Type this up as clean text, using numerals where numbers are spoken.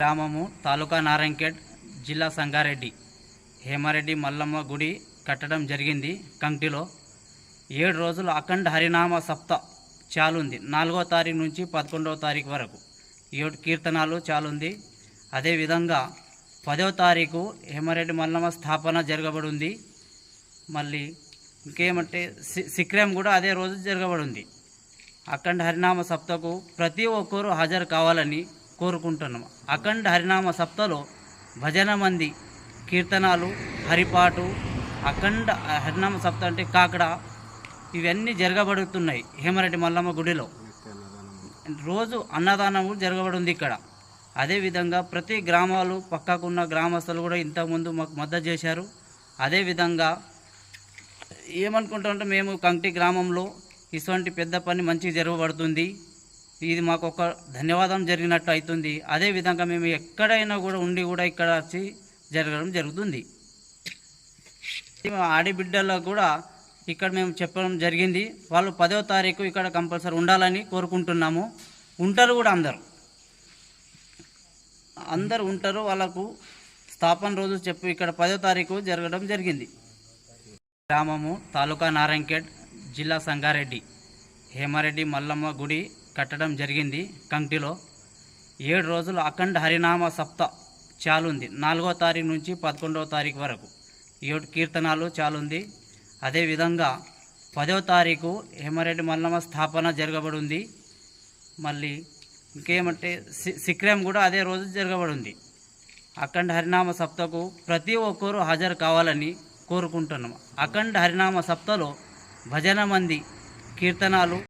గ్రామము తాలూకా నారాయణఖేడ్ జిల్లా సంగారెడ్డి హేమారెడ్డి మల్లమ్మ గుడి కట్టడం జరిగింది. కంక్టిలో 7 రోజులు అఖండ హరినామ సప్త చాలుంది. 4వ తారీఖు నుంచి 11వ తారీఖు వరకు 7 కీర్తనాలు చాలుంది. అదేవిధంగా 10వ తారీఖు హేమారెడ్డి మల్లమ్మ స్థాపన జరగబడింది. మళ్ళీ ఇంకేమంటే శిక్రం కూడా అదే రోజు జరగబడింది. అఖండ హరినామ సప్తకు ప్రతి ఒక్కరూ హాజరు కావాలని కోరుకుంటున్నాం. అఖండ హరినామ సప్తలో భజన మంది, కీర్తనాలు, హరిపాటు, అఖండ హరినామ సప్త అంటే కాకడ ఇవన్నీ జరగబడుతున్నాయి. హేమారెడ్డి మల్లమ్మ గుడిలో రోజు అన్నదానం జరగబడింది ఇక్కడ. అదేవిధంగా ప్రతి గ్రామాలు పక్కకున్న గ్రామస్తులు కూడా ఇంతకుముందు మాకు మద్దతు చేశారు. అదేవిధంగా ఏమనుకుంటామంటే మేము కంక్టి గ్రామంలో ఇటువంటి పెద్ద పని మంచిగా జరగబడుతుంది. ఇది మాకు ఒక ధన్యవాదం జరిగినట్టు అవుతుంది. అదేవిధంగా మేము ఎక్కడైనా కూడా ఉండి కూడా ఇక్కడ వచ్చి జరగడం జరుగుతుంది. ఆడబిడ్డలకు కూడా ఇక్కడ మేము చెప్పడం జరిగింది. వాళ్ళు 10వ తారీఖు ఇక్కడ కంపల్సరీ ఉండాలని కోరుకుంటున్నాము. ఉంటారు కూడా అందరు ఉంటారు. వాళ్ళకు స్థాపన రోజు చెప్పి ఇక్కడ 10వ తారీఖు జరగడం జరిగింది. గ్రామము తాలూకా నారాయణఖేడ్ జిల్లా సంగారెడ్డి హేమారెడ్డి మల్లమ్మ గుడి కట్టడం జరిగింది. కంక్టిలో 7 రోజులు అఖండ హరినామ సప్త చాలుంది. 4వ తారీఖు నుంచి 11వ తారీఖు వరకు 7 కీర్తనాలు చాలుంది. అదేవిధంగా 10వ తారీఖు హేమారెడ్డి మల్లమ్మ స్థాపన జరగబడింది. మళ్ళీ ఇంకేమంటే శిక్రం కూడా అదే రోజు జరగబడింది. అఖండ హరినామ సప్తకు ప్రతి ఒక్కరూ హాజరు కావాలని కోరుకుంటున్నాం. అఖండ హరినామ సప్తలో భజన మంది, కీర్తనాలు